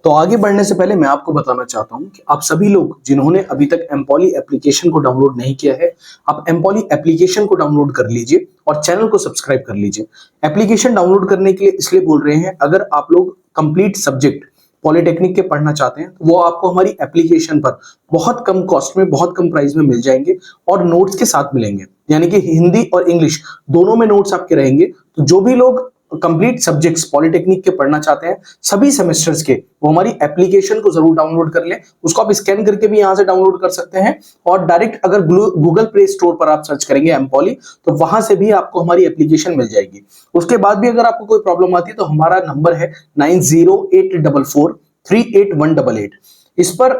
तो आगे बढ़ने से पहले मैं आपको बताना चाहता हूं कि आप सभी लोग जिन्होंने अभी तक एमपॉली एप्लीकेशन को डाउनलोड नहीं किया है, आप एमपॉली एप्लीकेशन को डाउनलोड कर लीजिए और चैनल को सब्सक्राइब कर लीजिए। एप्लीकेशन डाउनलोड करने के लिए इसलिए बोल रहे हैं, अगर आप लोग कंप्लीट सब्जेक्ट पॉलिटेक्निक के पढ़ना चाहते हैं तो वो आपको हमारी एप्लीकेशन पर बहुत कम कॉस्ट में, बहुत कम प्राइस में मिल जाएंगे और नोट्स के साथ मिलेंगे। यानी कि हिंदी और इंग्लिश दोनों में नोट्स आपके रहेंगे। तो जो भी लोग कंप्लीट सब्जेक्ट्स पॉलिटेक्निक के पढ़ना चाहते हैं सभी सेमेस्टर्स के, वो हमारी एप्लीकेशन को जरूर डाउनलोड कर लें। उसको आप स्कैन करके भी यहां से डाउनलोड कर सकते हैं और डायरेक्ट अगर गूगल प्ले स्टोर पर आप सर्च करेंगे एमपॉली तो वहां से भी आपको हमारी एप्लीकेशन मिल जाएगी। उसके बाद भी अगर आपको कोई प्रॉब्लम आती है तो हमारा नंबर है 9084438188। इस पर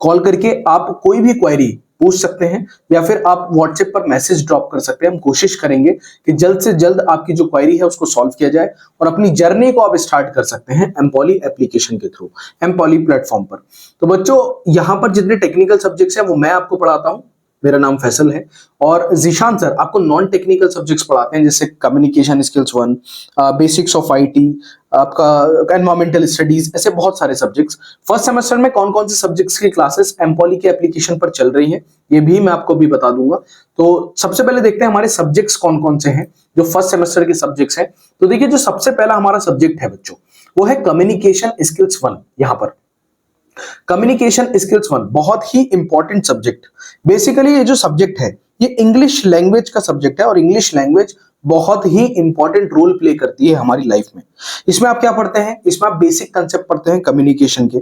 कॉल करके आप कोई भी क्वेरी पूछ सकते हैं या फिर आप व्हाट्सएप पर मैसेज ड्रॉप कर सकते हैं। हम कोशिश करेंगे कि जल्द से जल्द आपकी जो क्वेरी है उसको सॉल्व किया जाए और अपनी जर्नी को आप स्टार्ट कर सकते हैं एमपॉली एप्लीकेशन के थ्रू, एमपॉली प्लेटफॉर्म पर। तो बच्चों, यहां पर जितने टेक्निकल सब्जेक्ट्स हैं वो मैं आपको पढ़ाता हूं। मेरा नाम फैसल है और जीशान सर आपको नॉन टेक्निकल सब्जेक्ट्स पढ़ाते हैं, जैसे communication skills 1, basics of IT, आपका एनवायरमेंटल स्टडीज, ऐसे बहुत सारे सब्जेक्ट्स। फर्स्ट सेमेस्टर में कौन कौन से सब्जेक्ट्स की क्लासेस एमपॉली के एप्लीकेशन पर चल रही हैं ये भी मैं आपको भी बता दूंगा। तो सबसे पहले देखते हैं हमारे सब्जेक्ट्स कौन कौन से हैं जो फर्स्ट सेमेस्टर के सब्जेक्ट्स हैं। तो देखिए, जो सबसे पहला हमारा सब्जेक्ट है बच्चों वो है कम्युनिकेशन स्किल्स 1। यहां पर कम्युनिकेशन स्किल्स 1 बहुत ही इंपॉर्टेंट सब्जेक्ट। बेसिकली ये जो सब्जेक्ट है ये इंग्लिश लैंग्वेज का सब्जेक्ट है और इंग्लिश लैंग्वेज बहुत ही इंपॉर्टेंट रोल प्ले करती है हमारी लाइफ में। इसमें आप क्या पढ़ते हैं? इसमें आप बेसिक कंसेप्ट पढ़ते हैं कम्युनिकेशन के,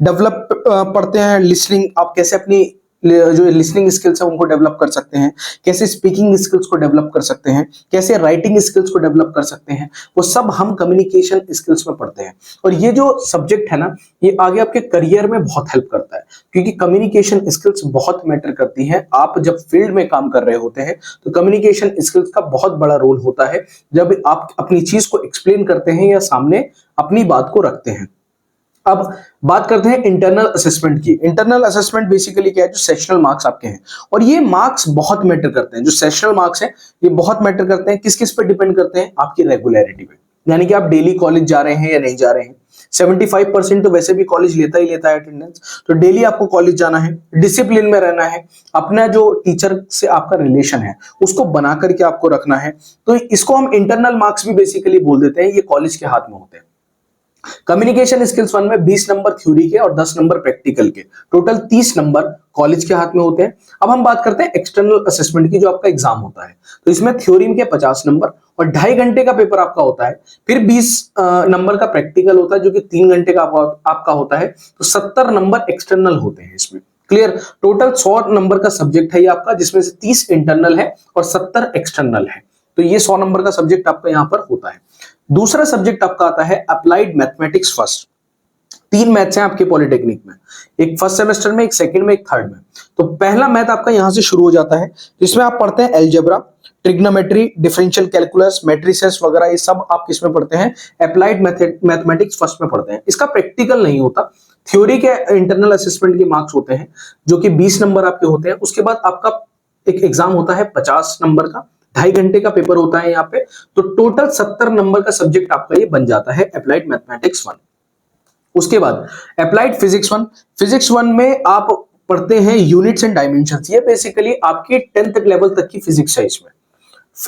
डेवलप पढ़ते हैं लिसनिंग, आप कैसे अपनी जो लिसनिंग स्किल्स है उनको डेवलप कर सकते हैं, कैसे स्पीकिंग स्किल्स को डेवलप कर सकते हैं, कैसे राइटिंग स्किल्स को डेवलप कर सकते हैं, वो सब हम कम्युनिकेशन स्किल्स में पढ़ते हैं। और ये जो सब्जेक्ट है ना, ये आगे आपके करियर में बहुत हेल्प करता है क्योंकि कम्युनिकेशन स्किल्स बहुत मैटर करती हैं। आप जब फील्ड में काम कर रहे होते हैं तो कम्युनिकेशन स्किल्स का बहुत बड़ा रोल होता है जब आप अपनी चीज को एक्सप्लेन करते हैं या सामने अपनी बात को रखते हैं। अब बात करते हैं इंटरनल असेसमेंट की। इंटरनल असेसमेंट बेसिकली क्या है? जो सेशनल मार्क्स आपके हैं, और ये मार्क्स बहुत मैटर करते हैं। जो सेशनल मार्क्स हैं ये बहुत मैटर करते हैं। किस किस पे डिपेंड करते हैं? आपकी रेगुलरिटी पे, यानी कि आप डेली कॉलेज जा रहे हैं या नहीं जा रहे हैं। 75% तो वैसे भी कॉलेज लेता ही लेता है अटेंडेंस, तो डेली आपको कॉलेज जाना है, डिसिप्लिन में रहना है, अपना जो टीचर से आपका रिलेशन है उसको बना करके आपको रखना है। तो इसको हम इंटरनल मार्क्स भी बेसिकली बोल देते हैं, ये कॉलेज के हाथ में होते हैं। कम्युनिकेशन स्किल्स 1 में 20 नंबर थ्योरी के और 10 नंबर प्रैक्टिकल के, टोटल 30 नंबर कॉलेज के हाथ में होते हैं। अब हम बात करते हैं एक्सटर्नल असेसमेंट की, जो आपका एग्जाम होता है। तो इसमें थ्योरी के 50 नंबर और 2.5 घंटे का पेपर आपका होता है, फिर 20 नंबर का प्रैक्टिकल होता है जो कि 3 घंटे का आपका होता है। तो 70 नंबर एक्सटर्नल होते हैं इसमें। क्लियर? टोटल 100 नंबर का सब्जेक्ट है ये आपका, जिसमें से 30 इंटरनल है और 70 एक्सटर्नल है। तो ये 100 नंबर का सब्जेक्ट आपका यहां पर होता है। दूसरा सब्जेक्ट आपका आता है अप्लाइड मैथमेटिक्स फर्स्ट। 3 मैथ्स हैं आपके पॉलिटेक्निक में, एक फर्स्ट सेमेस्टर में, एक सेकंड में, एक थर्ड में। तो पहला मैथ आपका यहां से शुरू हो जाता है, जिसमें आप पढ़ते हैं algebra, trigonometry, differential calculus, matrices वगैरह, ये सब आप किसमें पढ़ते हैं? अप्लाइड मैथमेटिक्स फर्स्ट में पढ़ते हैं। इसका प्रैक्टिकल नहीं होता, थ्योरी के इंटरनल असेसमेंट के मार्क्स होते हैं जो कि 20 नंबर आपके होते हैं। उसके बाद आपका एक एग्जाम होता है 50 नंबर का, 2.5 घंटे का पेपर होता है यहाँ पे। तो टोटल 70 नंबर का सब्जेक्ट आपका ये बन जाता है अप्लाइड मैथमेटिक्स 1। उसके बाद अप्लाइड फिजिक्स 1। फिजिक्स 1 में आप पढ़ते हैं यूनिट्स एंड डायमेंशंस। ये बेसिकली आपकी 10th लेवल तक की फिजिक्स है। इसमें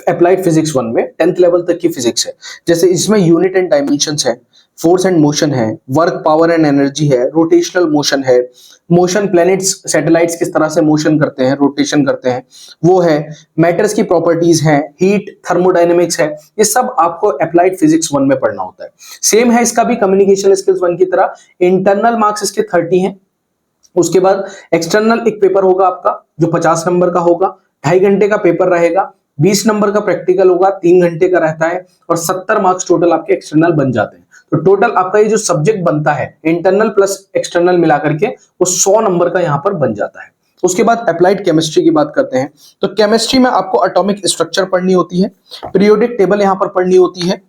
अप्लाइड फिजिक्स 1 में 10th लेवल तक की फिजिक्स है। जैसे इसमें यूनिट एंड डायमेंशंस है, फोर्स एंड मोशन है, वर्क, पावर एंड एनर्जी है, रोटेशनल मोशन है, मोशन, प्लैनेट्स, सैटेलाइट्स किस तरह से मोशन करते हैं, रोटेशन करते हैं, वो है, मैटर्स की प्रॉपर्टीज हैं, हीट, थर्मोडायनेमिक्स है। ये सब आपको अप्लाइड फिजिक्स 1 में पढ़ना होता है। सेम है इसका भी कम्युनिकेशन स्किल्स 1 की तरह। इंटरनल मार्क्स इसके 30 हैं। उसके बाद एक्सटर्नल एक पेपर होगा आपका जो 50 नंबर का होगा, 2.5 घंटे का पेपर रहेगा, 20 नंबर का प्रैक्टिकल होगा, 3 घंटे का रहता है, और 70 मार्क्स टोटल आपके एक्सटर्नल बन जाते हैं। तो टोटल आपका ये जो सब्जेक्ट बनता है इंटरनल प्लस एक्सटर्नल मिलाकर के, वो 100 नंबर का यहां पर बन जाता है। उसके बाद अप्लाइड केमिस्ट्री की बात करते हैं। तो केमिस्ट्री में आपको एटॉमिक स्ट्रक्चर पढ़नी होती है, पीरियोडिक टेबल यहां पर पढ़नी होती है,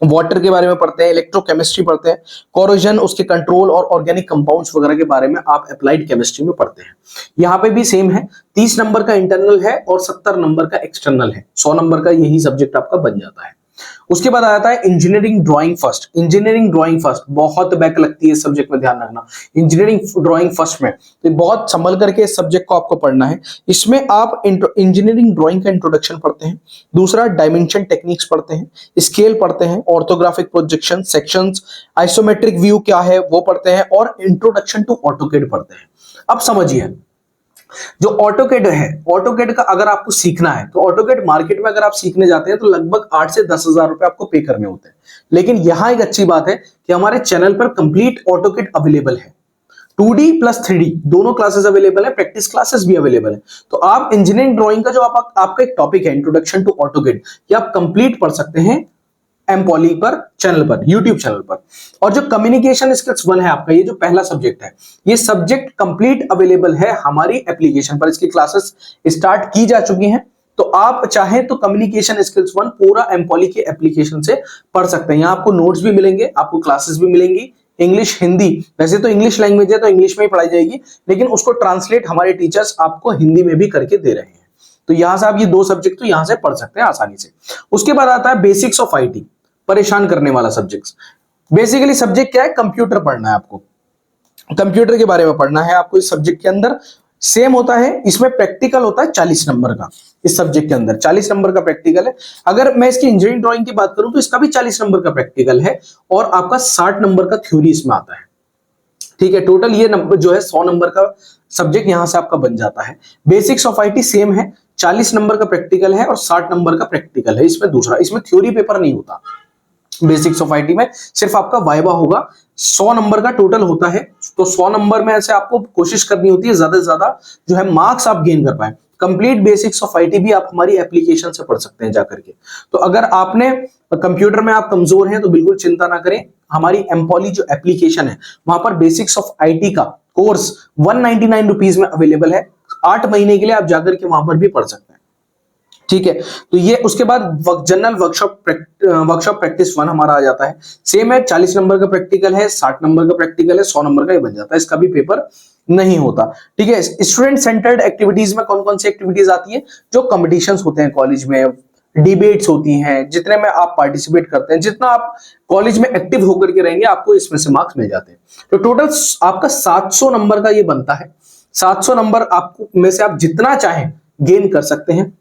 वाटर के बारे में पढ़ते हैं, इलेक्ट्रोकेमिस्ट्री पढ़ते हैं, कोरोजन, उसके कंट्रोल और ऑर्गेनिक कंपाउंड्स वगैरह के बारे में आप अप्लाइड केमिस्ट्री में पढ़ते हैं। यहाँ पे भी सेम है, 30 नंबर का इंटरनल है और 70 नंबर का एक्सटर्नल है। 100 नंबर का यही सब्जेक्ट आपका बन जाता है। उसके बाद आता है engineering drawing first. Engineering drawing first बहुत बैक लगती है इस सब्जेक्ट में, ध्यान रखना। इंजीनियरिंग ड्राइंग फर्स्ट में तो बहुत संभल करके इस सब्जेक्ट को आपको पढ़ना है। इसमें आप इंजीनियरिंग ड्राइंग का इंट्रोडक्शन पढ़ते हैं, दूसरा डायमेंशन टेक्निक्स पढ़ते हैं, स्केल पढ़ते हैं, orthographic projection, sections, isometric view क्या है वो पढ़ते हैं, और इंट्रोडक्शन टू ऑटोकैड पढ़ते हैं। अब समझिए, जो ऑटोकैड है, ऑटोकैड का अगर आपको सीखना है तो ऑटोकैड मार्केट में अगर आप सीखने जाते हैं तो लगभग 8 से 10,000 रुपए आपको पे करने होते हैं। लेकिन यहां एक अच्छी बात है कि हमारे चैनल पर कंप्लीट ऑटोकैड अवेलेबल है, 2D प्लस 3D दोनों क्लासेस अवेलेबल है, प्रैक्टिस क्लासेस भी अवेलेबल है। तो आप इंजीनियरिंग ड्राइंग का जो आपका एक टॉपिक है इंट्रोडक्शन टू ऑटोकैड, ये आप कंप्लीट पढ़ सकते हैं एमपॉली पर चैनल पर, यूट्यूब चैनल पर। और जो कम्युनिकेशन स्किल्स 1 है आपका, ये जो पहला सब्जेक्ट है, ये सब्जेक्ट कंप्लीट अवेलेबल है हमारी एप्लीकेशन पर, इसकी क्लासेस स्टार्ट की जा चुकी हैं। तो आप चाहें तो कम्युनिकेशन स्किल्स 1 पूरा एमपॉली के एप्लीकेशन से पढ़ सकते हैं। यहाँ आपको नोट्स भी मिलेंगे, आपको क्लासेस भी मिलेंगी, इंग्लिश हिंदी, वैसे तो इंग्लिश लैंग्वेज है तो इंग्लिश में ही पढ़ाई जाएगी, लेकिन उसको ट्रांसलेट हमारे टीचर्स आपको हिंदी में भी करके दे रहे हैं। तो यहां से आप ये 2 सब्जेक्ट तो यहां से पढ़ सकते हैं आसानी से। उसके बाद आता है बेसिक्स ऑफ आईटी, परेशान करने वाला सब्जेक्ट। बेसिकली सब्जेक्ट क्या है, कंप्यूटर पढ़ना है आपको, कंप्यूटर के बारे में पढ़ना है आपको। इस सब्जेक्ट के अंदर सेम होता है, इसमें प्रैक्टिकल होता है 40 नंबर का। इस सब्जेक्ट के अंदर 40 नंबर का प्रैक्टिकल है। अगर मैं इसकी इंजीनियरिंग ड्राइंग की बात करूं तो इसका भी 40 नंबर का प्रैक्टिकल है और आपका 60 नंबर का थ्योरी इसमें आता है। ठीक है, टोटल ये नंबर जो है 100 नंबर का सब्जेक्ट यहां से आपका बन जाता है। बेसिक्स ऑफ आईटी सेम है, 40 नंबर का प्रैक्टिकल है और 60 नंबर का प्रैक्टिकल है। इसमें दूसरा, इसमें थ्योरी पेपर नहीं होता। बेसिक्स ऑफ आईटी में सिर्फ आपका वाइवा होगा, 100 नंबर का टोटल होता है। तो 100 नंबर में ऐसे आपको कोशिश करनी होती है ज्यादा से ज्यादा जो है मार्क्स आप गेन कर पाए। कंप्लीट बेसिक्स ऑफ आईटी भी आप हमारी एप्लीकेशन से पढ़ सकते हैं जाकर के। तो अगर आपने कंप्यूटर में आप कमजोर हैं तो बिल्कुल चिंता ना करें, हमारी एमपॉली जो एप्लीकेशन है वहां पर बेसिक्स ऑफ आईटी का कोर्स 199 रुपीज में अवेलेबल है। 8 महीने के लिए आप जाकर के वहां पर भी पढ़ सकते हैं। ठीक है, तो ये उसके बाद जनरल वर्कशॉप प्रैक्टिस 1 हमारा आ जाता है। सेम है, 40 नंबर का प्रैक्टिकल है, 60 नंबर का प्रैक्टिकल है, 100 नंबर का ये बन जाता है। इसका भी पेपर नहीं होता। ठीक है, स्टूडेंट सेंटर्ड एक्टिविटीज में कौन कौन सी एक्टिविटीज आती है, जो कॉम्पिटिशन्स होते हैं कॉलेज में, डिबेट्स होती हैं, जितने में आप पार्टिसिपेट करते हैं, जितना आप कॉलेज में एक्टिव होकर के रहेंगे आपको इसमें से मार्क्स मिल जाते हैं। तो टोटल आपका 700 नंबर का ये बनता है। 700 नंबर आपको में से आप जितना चाहें गेन कर सकते हैं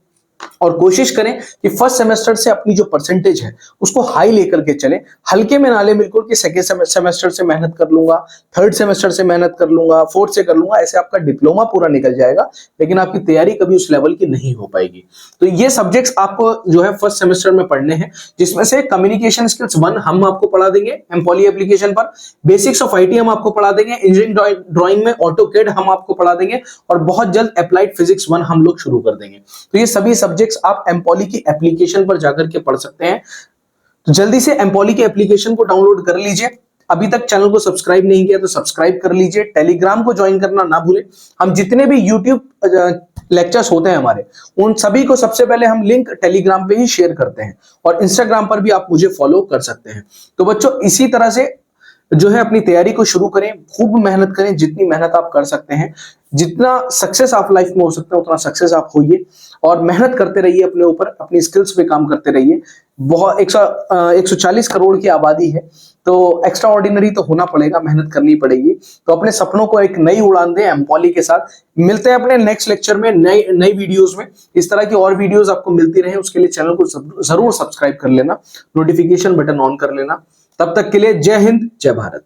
और कोशिश करें कि फर्स्ट सेमेस्टर से अपनी जो परसेंटेज है उसको हाई लेकर के चलें, हल्के में ना ले बिल्कुल कि सेकेंड सेमेस्टर से मेहनत कर लूंगा, थर्ड सेमेस्टर से मेहनत कर लूंगा, फोर्थ से कर लूंगा, ऐसे आपका डिप्लोमा पूरा निकल जाएगा लेकिन आपकी तैयारी कभी उस लेवल की नहीं हो पाएगी। तो ये सब्जेक्ट्स आपको जो है फर्स्ट सेमेस्टर में पढ़ने हैं, जिसमें से कम्युनिकेशन स्किल्स 1 हम आपको पढ़ा देंगे एमपॉली एप्लीकेशन पर, बेसिक्स ऑफ आईटी हम आपको पढ़ा देंगे, इंजीनियरिंग ड्राइंग में ऑटोकैड हम आपको पढ़ा देंगे और बहुत जल्द अप्लाइड फिजिक्स 1 हम लोग शुरू कर देंगे। तो ये सभी सब्जेक्ट्स आप एमपॉली की एप्लीकेशन पर जाकर के पढ़ सकते हैं। तो जल्दी से एमपॉली की एप्लीकेशन को डाउनलोड कर लीजिए। अभी तक चैनल को सब्सक्राइब नहीं किया तो सब्सक्राइब कर लीजिए। टेलीग्राम को ज्वाइन करना ना भूलें। हम जितने भी यूट्यूब लेक्चर्स होते हैं हमारे, उन सभी को सबसे पहले हम लिंक टेलीग्राम पे ही शेयर करते हैं और इंस्टाग्राम पर भी आप मुझे फॉलो कर सकते हैं। तो बच्चों इसी तरह से जो है अपनी तैयारी को शुरू करें, खूब मेहनत करें, जितनी मेहनत आप कर सकते हैं, जितना सक्सेस आप लाइफ में हो सकता है उतना सक्सेस आप होइए और मेहनत करते रहिए अपने ऊपर, अपनी स्किल्स पे काम करते रहिए। बहुत 140 करोड़ की आबादी है तो एक्स्ट्रा ऑर्डिनरी तो होना पड़ेगा, मेहनत करनी पड़ेगी। तो अपने सपनों को एक नई उड़ान दें एमपॉली के साथ। मिलते हैं अपने नेक्स्ट लेक्चर में नई वीडियोस में। इस तरह की और वीडियोस आपको मिलती रहे उसके लिए चैनल को जरूर सब्सक्राइब कर लेना, नोटिफिकेशन बटन ऑन कर लेना। तब तक के लिए जय हिंद, जय भारत।